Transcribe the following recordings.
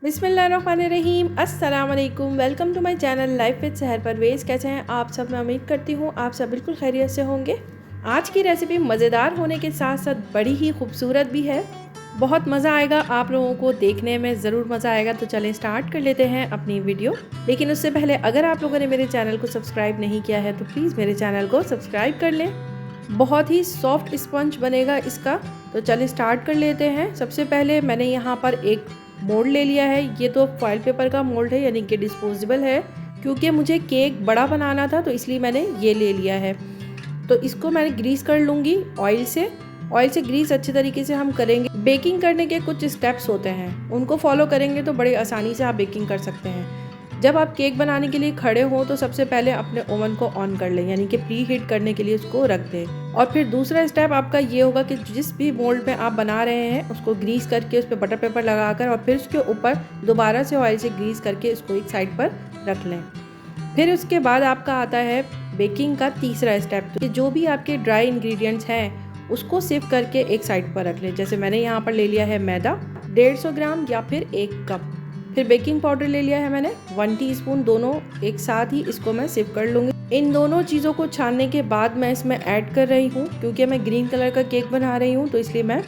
बिस्मिल्लाहिर्रहमानिर्रहीम, अस्सलाम वालेकुम। Welcome to my channel life with Sehar Parvez. कैसे हैं आप सब? मैं उम्मीद करती हूँ आप सब बिल्कुल खैरियत से होंगे। आज की रेसिपी मज़ेदार होने के साथ साथ बड़ी ही खूबसूरत भी है। बहुत मज़ा आएगा आप लोगों को, देखने में ज़रूर मज़ा आएगा। तो चलें स्टार्ट कर लेते हैं अपनी वीडियो। लेकिन उससे पहले अगर आप लोगों ने मेरे चैनल को सब्सक्राइब नहीं किया है तो प्लीज़ मेरे चैनल को सब्सक्राइब कर लें। बहुत ही सॉफ्ट स्पंज बनेगा इसका। तो चलिए स्टार्ट कर लेते हैं। सबसे पहले मैंने यहाँ पर एक मोल्ड ले लिया है। ये तो फॉइल पेपर का मोल्ड है, यानी कि डिस्पोजेबल है। क्योंकि मुझे केक बड़ा बनाना था तो इसलिए मैंने ये ले लिया है। तो इसको मैं ग्रीस कर लूँगी ऑयल से। ऑयल से ग्रीस अच्छे तरीके से हम करेंगे। बेकिंग करने के कुछ स्टेप्स होते हैं, उनको फॉलो करेंगे तो बड़े आसानी से आप बेकिंग कर सकते हैं। जब आप केक बनाने के लिए खड़े हों तो सबसे पहले अपने ओवन को ऑन कर लें, यानी कि प्री हीट करने के लिए उसको रख दें। और फिर दूसरा स्टेप आपका ये होगा कि जिस भी मोल्ड में आप बना रहे हैं उसको ग्रीस करके उस पर बटर पेपर लगाकर और फिर उसके ऊपर दोबारा से ऑयल से ग्रीस करके उसको एक साइड पर रख लें। फिर उसके बाद आपका आता है बेकिंग का तीसरा स्टेप, कि जो भी आपके ड्राई इंग्रेडिएंट्स हैं उसको सिर्फ करके एक साइड पर रख लें। जैसे मैंने यहाँ पर ले लिया है मैदा 150 ग्राम या फिर 1 कप। फिर बेकिंग पाउडर ले लिया है मैंने 1 टीस्पून। दोनों एक साथ ही इसको मैं सिर्फ कर लूँगी। इन दोनों चीज़ों को छानने के बाद मैं इसमें ऐड कर रही हूँ, क्योंकि मैं ग्रीन कलर का केक बना रही हूँ तो इसलिए मैं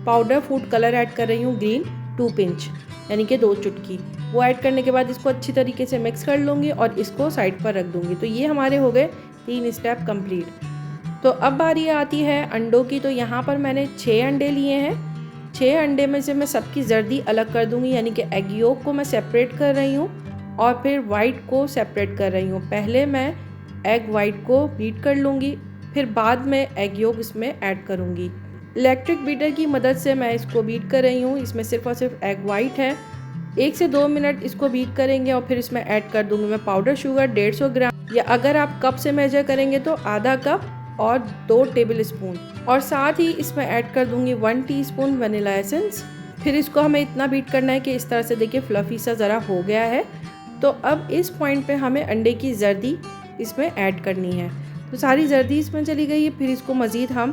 पाउडर फूड कलर ऐड कर रही हूँ, ग्रीन 2 पिंच यानी कि 2 चुटकी। वो ऐड करने के बाद इसको अच्छी तरीके से मिक्स कर लूँगी और इसको साइड पर रख दूँगी। तो ये हमारे हो गए 3 स्टेप कंप्लीट। तो अब बारी आती है अंडों की। तो यहाँ पर मैंने 6 अंडे लिए हैं। 6 अंडे में से मैं सबकी जर्दी अलग कर दूँगी, यानी कि एग योक को मैं सेपरेट कर रही हूँ और फिर वाइट को सेपरेट कर रही हूँ। पहले मैं एग वाइट को बीट कर लूँगी, फिर बाद में एग योक इसमें ऐड करूँगी। इलेक्ट्रिक बीटर की मदद से मैं इसको बीट कर रही हूँ। इसमें सिर्फ और सिर्फ एग वाइट है। 1 से 2 मिनट इसको बीट करेंगे और फिर इसमें ऐड कर दूँगी मैं पाउडर शुगर 150 ग्राम, या अगर आप कप से मेजर करेंगे तो आधा कप और 2 टेबल स्पून। और साथ ही इसमें ऐड कर दूंगी 1 टीस्पून वनीला एसेंस। फिर इसको हमें इतना बीट करना है कि इस तरह से देखिए फ्लफी सा ज़रा हो गया है। तो अब इस पॉइंट पे हमें अंडे की जर्दी इसमें ऐड करनी है। तो सारी जर्दी इसमें चली गई है। फिर इसको मज़ीद हम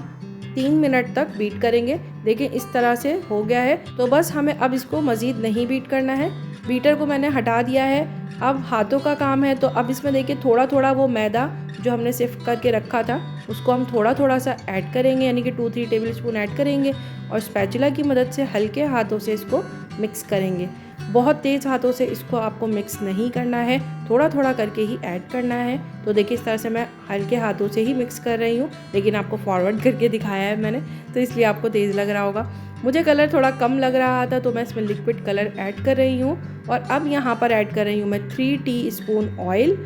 3 मिनट तक बीट करेंगे। देखिए इस तरह से हो गया है। तो बस हमें अब इसको मज़ीद नहीं बीट करना है। बीटर को मैंने हटा दिया है। अब हाथों का काम है। तो अब इसमें देखिए थोड़ा थोड़ा वो मैदा जो हमने सिफ्ट करके रखा था उसको हम थोड़ा थोड़ा सा ऐड करेंगे, यानी कि 2-3 टेबल स्पून ऐड करेंगे और स्पैचुला की मदद से हल्के हाथों से इसको मिक्स करेंगे। बहुत तेज़ हाथों से इसको आपको मिक्स नहीं करना है, थोड़ा थोड़ा करके ही ऐड करना है। तो देखिए इस तरह से मैं हल्के हाथों से ही मिक्स कर रही हूँ, लेकिन आपको फॉरवर्ड करके दिखाया है मैंने तो इसलिए आपको तेज़ लग रहा होगा। मुझे कलर थोड़ा कम लग रहा था तो मैं इसमें लिक्विड कलर ऐड कर रही हूँ। और अब यहाँ पर ऐड कर रही हूँ मैं 3 टीस्पून ऑयल।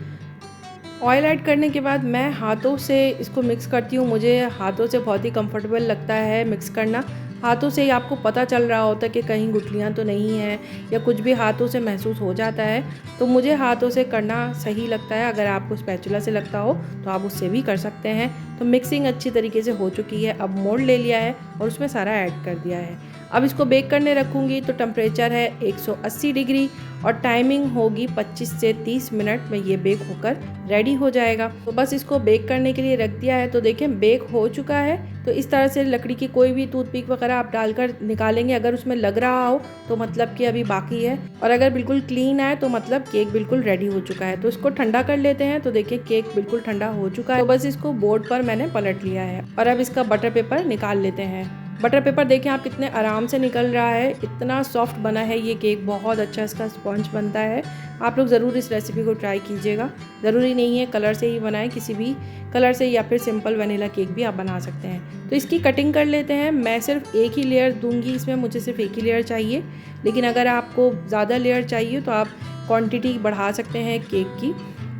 ऑयल ऐड करने के बाद मैं हाथों से इसको मिक्स करती हूँ। मुझे हाथों से बहुत ही कंफर्टेबल लगता है मिक्स करना। हाथों से ही आपको पता चल रहा होता है कि कहीं गुठलियाँ तो नहीं हैं या कुछ भी हाथों से महसूस हो जाता है। तो मुझे हाथों से करना सही लगता है। अगर आपको स्पैचुला से लगता हो तो आप उससे भी कर सकते हैं। तो मिक्सिंग अच्छी तरीके से हो चुकी है। अब मोल्ड ले लिया है और उसमें सारा ऐड कर दिया है। अब इसको बेक करने रखूँगी। तो टेम्परेचर है 180 डिग्री और टाइमिंग होगी 25 से 30 मिनट में ये बेक होकर रेडी हो जाएगा। तो बस इसको बेक करने के लिए रख दिया है। तो देखें बेक हो चुका है। तो इस तरह से लकड़ी की कोई भी टूथपिक वगैरह आप डालकर निकालेंगे। अगर उसमें लग रहा हो तो मतलब कि अभी बाकी है, और अगर बिल्कुल क्लीन आए तो मतलब केक बिल्कुल रेडी हो चुका है। तो इसको ठंडा कर लेते हैं। तो देखिए केक बिल्कुल ठंडा हो चुका है। तो बस इसको बोर्ड पर मैंने पलट लिया है और अब इसका बटर पेपर निकाल लेते हैं। बटर पेपर देखें आप कितने आराम से निकल रहा है। इतना सॉफ्ट बना है ये केक, बहुत अच्छा इसका स्पंज बनता है। आप लोग ज़रूर इस रेसिपी को ट्राई कीजिएगा। ज़रूरी नहीं है कलर से ही बनाएं, किसी भी कलर से या फिर सिंपल वनीला केक भी आप बना सकते हैं। तो इसकी कटिंग कर लेते हैं। मैं सिर्फ एक ही लेयर दूंगी इसमें, मुझे सिर्फ एक ही लेयर चाहिए। लेकिन अगर आपको ज़्यादा लेयर चाहिए तो आप क्वांटिटी बढ़ा सकते हैं केक की।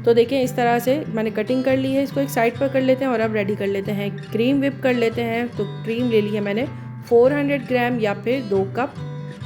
तो देखें इस तरह से मैंने कटिंग कर ली है। इसको एक साइड पर कर लेते हैं और अब रेडी कर लेते हैं। क्रीम विप कर लेते हैं। तो क्रीम ले ली है मैंने 400 ग्राम या फिर 2 कप।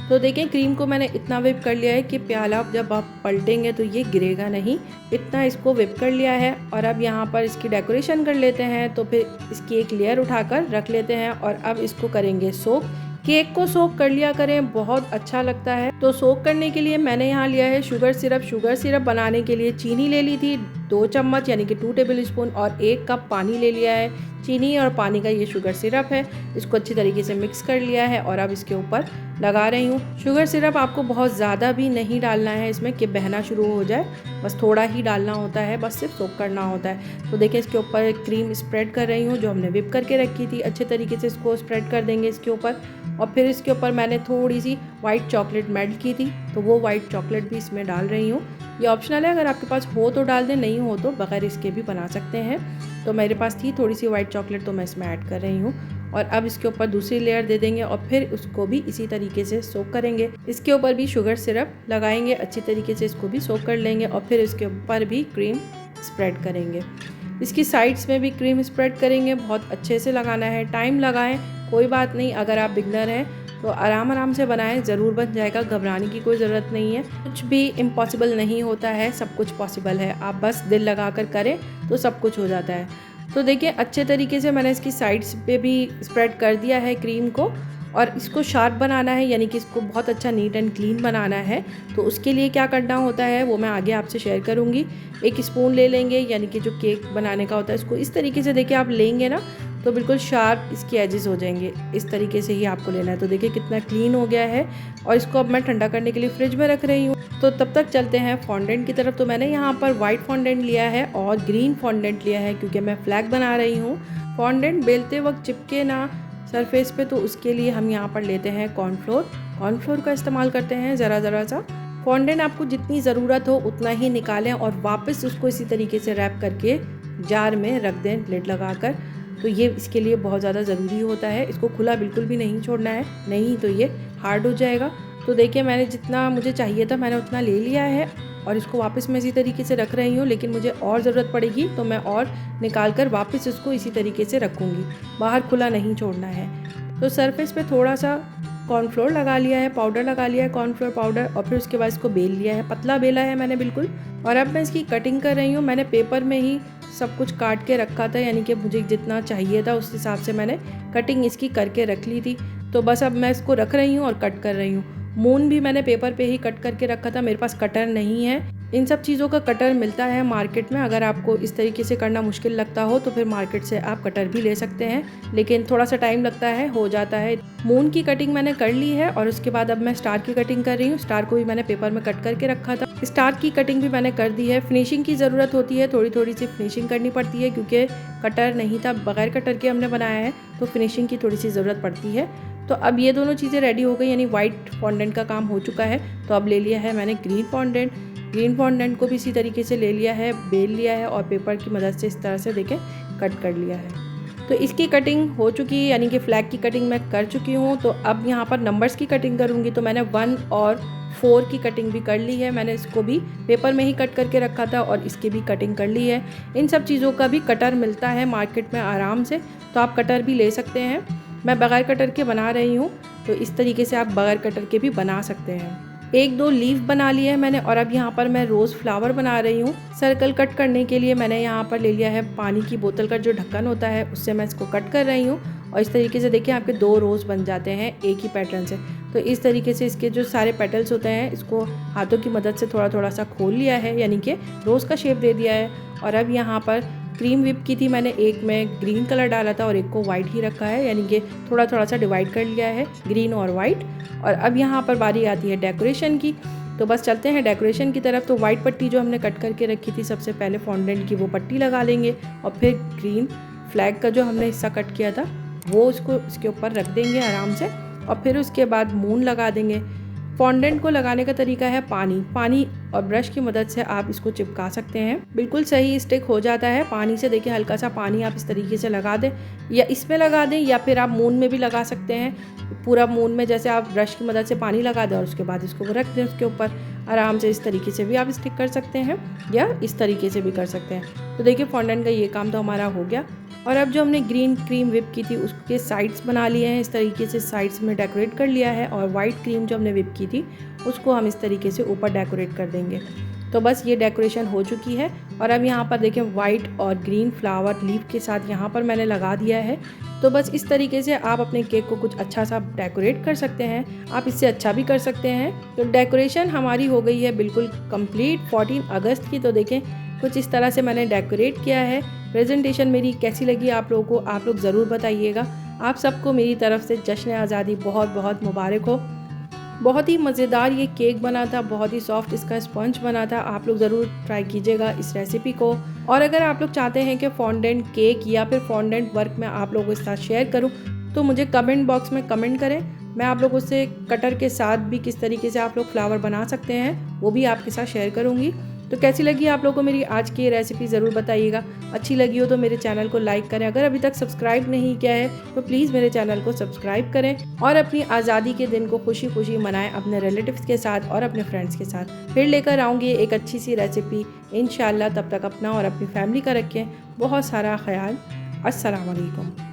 तो देखें क्रीम को मैंने इतना विप कर लिया है कि प्याला जब आप पलटेंगे तो ये गिरेगा नहीं, इतना इसको विप कर लिया है। और अब यहाँ पर इसकी डेकोरेशन कर लेते हैं। तो फिर इसकी एक लेयर उठाकर रख लेते हैं और अब इसको करेंगे सोक। केक को सोक कर लिया करें, बहुत अच्छा लगता है। तो सोक करने के लिए मैंने यहाँ लिया है शुगर सिरप। शुगर सिरप बनाने के लिए चीनी ले ली थी 2 चम्मच यानी कि 2 टेबल स्पून और 1 कप पानी ले लिया है। चीनी और पानी का ये शुगर सिरप है, इसको अच्छी तरीके से मिक्स कर लिया है और अब इसके ऊपर लगा रही हूँ। शुगर सिरप आपको बहुत ज़्यादा भी नहीं डालना है इसमें कि बहना शुरू हो जाए, बस थोड़ा ही डालना होता है, बस सिर्फ सोक करना होता है। तो देखिए इसके ऊपर क्रीम स्प्रेड कर रही हूँ जो हमने विप करके रखी थी। अच्छे तरीके से इसको स्प्रेड कर देंगे इसके ऊपर। और फिर इसके ऊपर मैंने थोड़ी सी वाइट चॉकलेट मेल्ट की थी, तो वो वाइट चॉकलेट भी इसमें डाल रही हूँ। ये ऑप्शनल है, अगर आपके पास हो तो डाल दें, नहीं हो तो बगैर इसके भी बना सकते हैं। तो मेरे पास थी थोड़ी सी वाइट चॉकलेट, तो मैं इसमें ऐड कर रही हूँ। और अब इसके ऊपर दूसरी लेयर दे देंगे और फिर उसको भी इसी तरीके से सोक करेंगे। इसके ऊपर भी शुगर सिरप लगाएंगे, अच्छी तरीके से इसको भी सोक कर लेंगे और फिर इसके ऊपर भी क्रीम स्प्रेड करेंगे। इसकी साइड्स में भी क्रीम स्प्रेड करेंगे, बहुत अच्छे से लगाना है। टाइम लगाएं, कोई बात नहीं, अगर आप बिगनर हैं तो आराम से बनाएं, ज़रूर बन जाएगा, घबराने की कोई ज़रूरत नहीं है। कुछ भी इम्पॉसिबल नहीं होता है, सब कुछ पॉसिबल है। आप बस दिल लगा कर करें तो सब कुछ हो जाता है। तो देखिए अच्छे तरीके से मैंने इसकी साइड्स पे भी स्प्रेड कर दिया है क्रीम को। और इसको शार्प बनाना है, यानी कि इसको बहुत अच्छा नीट एंड क्लीन बनाना है। तो उसके लिए क्या करना होता है वो मैं आगे आपसे शेयर करूँगी। 1 स्पून ले लेंगे, यानी कि जो केक बनाने का होता है, इसको इस तरीके से देखिए आप लेंगे ना तो बिल्कुल शार्प इसके एजेस हो जाएंगे। इस तरीके से ही आपको लेना है। तो देखिए कितना क्लीन हो गया है। और इसको अब मैं ठंडा करने के लिए फ्रिज में रख रही हूँ। तो तब तक चलते हैं फॉन्डेंट की तरफ। तो मैंने यहाँ पर वाइट फॉन्डेंट लिया है और ग्रीन फॉन्डेंट लिया है, क्योंकि मैं फ्लैग बना रही हूँ। फॉन्डेंट बेलते वक्त चिपके ना सरफेस पे, तो उसके लिए हम यहाँ पर लेते हैं कॉर्नफ्लोर। कॉर्नफ्लोर का इस्तेमाल करते हैं ज़रा सा। फॉन्डेंट आपको जितनी ज़रूरत हो उतना ही निकालें और वापस उसको इसी तरीके से रैप करके जार में रख दें लिड लगाकर। तो ये इसके लिए बहुत ज़्यादा ज़रूरी होता है। इसको खुला बिल्कुल भी नहीं छोड़ना है, नहीं तो ये हार्ड हो जाएगा। तो देखिए मैंने जितना मुझे चाहिए था मैंने उतना ले लिया है और इसको वापस मैं इसी तरीके से रख रही हूँ। लेकिन मुझे और ज़रूरत पड़ेगी तो मैं और निकाल कर वापस इसको इसी तरीके से रखूँगी, बाहर खुला नहीं छोड़ना है। तो सरफेस पे थोड़ा सा कॉर्नफ्लोर लगा लिया है, पाउडर लगा लिया है, कॉर्नफ्लोर पाउडर, और फिर उसके बाद इसको बेल लिया है, पतला बेला है मैंने बिल्कुल। और अब मैं इसकी कटिंग कर रही हूँ। मैंने पेपर में ही सब कुछ काट के रखा था, यानी कि मुझे जितना चाहिए था उस हिसाब से मैंने कटिंग इसकी करके रख ली थी। तो बस अब मैं इसको रख रही हूँ और कट कर रही हूँ। मून भी मैंने पेपर पे ही कट करके रखा था, मेरे पास कटर नहीं है। इन सब चीज़ों का कटर मिलता है मार्केट में। अगर आपको इस तरीके से करना मुश्किल लगता हो तो फिर मार्केट से आप कटर भी ले सकते हैं, लेकिन थोड़ा सा टाइम लगता है, हो जाता है। मून की कटिंग मैंने कर ली है और उसके बाद अब मैं स्टार की कटिंग कर रही हूँ। स्टार को भी मैंने पेपर में कट करके रखा था। स्टार की कटिंग भी मैंने कर दी है। फिनिशिंग की ज़रूरत होती है, थोड़ी सी फिनिशिंग करनी पड़ती है, क्योंकि कटर नहीं था, बगैर कटर के हमने बनाया है, तो फिनिशिंग की थोड़ी सी ज़रूरत पड़ती है। तो अब ये दोनों चीज़ें रेडी हो गई, यानी वाइट फॉन्डेंट का काम हो चुका है। तो अब ले लिया है मैंने ग्रीन फॉन्डेंट। ग्रीन फॉन्डेंट को भी इसी तरीके से ले लिया है, बेल लिया है और पेपर की मदद से इस तरह से देखें कट कर लिया है। तो इसकी कटिंग हो चुकी है, यानी कि फ्लैग की कटिंग मैं कर चुकी हूँ। तो अब यहाँ पर नंबर्स की कटिंग करूँगी। तो मैंने 1 और 4 की कटिंग भी कर ली है। मैंने इसको भी पेपर में ही कट करके रखा था और इसकी भी कटिंग कर ली है। इन सब चीज़ों का भी कटर मिलता है मार्केट में आराम से, तो आप कटर भी ले सकते हैं। मैं बगैर कटर के बना रही हूँ, तो इस तरीके से आप बगैर कटर के भी बना सकते हैं। 1-2 लीफ बना लिए है मैंने और अब यहाँ पर मैं रोज़ फ्लावर बना रही हूँ। सर्कल कट करने के लिए मैंने यहाँ पर ले लिया है पानी की बोतल का जो ढक्कन होता है, उससे मैं इसको कट कर रही हूँ। और इस तरीके से देखिए आपके 2 रोज़ बन जाते हैं एक ही पैटर्न से। तो इस तरीके से इसके जो सारे पेटल्स होते हैं, इसको हाथों की मदद से थोड़ा सा खोल लिया है, यानी कि रोज़ का शेप दे दिया है। और अब यहाँ पर क्रीम विप की थी मैंने, एक में ग्रीन कलर डाला था और एक को वाइट ही रखा है, यानी कि थोड़ा सा डिवाइड कर लिया है ग्रीन और वाइट। और अब यहाँ पर बारी आती है डेकोरेशन की। तो बस चलते हैं डेकोरेशन की तरफ। तो वाइट पट्टी जो हमने कट करके रखी थी सबसे पहले फॉन्डेंट की, वो पट्टी लगा लेंगे और फिर ग्रीन फ्लैग का जो हमने हिस्सा कट किया था वो उसको इसके ऊपर रख देंगे आराम से। और फिर उसके बाद मून लगा देंगे। फॉन्डेंट को लगाने का तरीका है पानी और ब्रश की मदद से आप इसको चिपका सकते हैं, बिल्कुल सही स्टिक हो जाता है पानी से। देखिए हल्का सा पानी आप इस तरीके से लगा दें, या इसमें लगा दें, या फिर आप मून में भी लगा सकते हैं। पूरा मून में जैसे आप ब्रश की मदद से पानी लगा दें और उसके बाद इसको रख दें उसके ऊपर आराम से। इस तरीके से भी आप स्टिक कर सकते हैं या इस तरीके से भी कर सकते हैं। तो देखिए फॉन्डेंट का ये काम तो हमारा हो गया। और अब जो हमने ग्रीन क्रीम विप की थी उसके साइड्स बना लिए हैं, इस तरीके से साइड्स में डेकोरेट कर लिया है। और वाइट क्रीम जो हमने विप की थी उसको हम इस तरीके से ऊपर डेकोरेट कर देंगे। तो बस ये डेकोरेशन हो चुकी है। और अब यहाँ पर देखें वाइट और ग्रीन फ्लावर लीफ के साथ यहाँ पर मैंने लगा दिया है। तो बस इस तरीके से आप अपने केक को कुछ अच्छा सा डेकोरेट कर सकते हैं, आप इससे अच्छा भी कर सकते हैं। तो डेकोरेशन हमारी हो गई है बिल्कुल कंप्लीट 14 अगस्त की। तो देखें कुछ इस तरह से मैंने डेकोरेट किया है। प्रेजेंटेशन मेरी कैसी लगी आप लोगों को, आप लोग ज़रूर बताइएगा। आप सबको मेरी तरफ से जश्न आज़ादी बहुत बहुत मुबारक हो। बहुत ही मज़ेदार ये केक बना था, बहुत ही सॉफ्ट इसका स्पंज बना था। आप लोग ज़रूर ट्राई कीजिएगा इस रेसिपी को। और अगर आप लोग चाहते हैं कि फॉन्डेंट केक या फिर फॉन्डेंट वर्क में आप लोगों के साथ शेयर करूं, तो मुझे कमेंट बॉक्स में कमेंट करें। मैं आप लोगों से कटर के साथ भी किस तरीके से आप लोग फ्लावर बना सकते हैं वो भी आपके साथ शेयर करूँगी। तो कैसी लगी आप लोगों को मेरी आज की रेसिपी ज़रूर बताइएगा। अच्छी लगी हो तो मेरे चैनल को लाइक करें। अगर अभी तक सब्सक्राइब नहीं किया है तो प्लीज़ मेरे चैनल को सब्सक्राइब करें और अपनी आज़ादी के दिन को खुशी खुशी मनाएं अपने रिलेटिव्स के साथ और अपने फ्रेंड्स के साथ। फिर लेकर आऊँगी एक अच्छी सी रेसिपी इंशाल्लाह। तब तक अपना और अपनी फैमिली का रखें बहुत सारा ख्याल। अस्सलाम वालेकुम।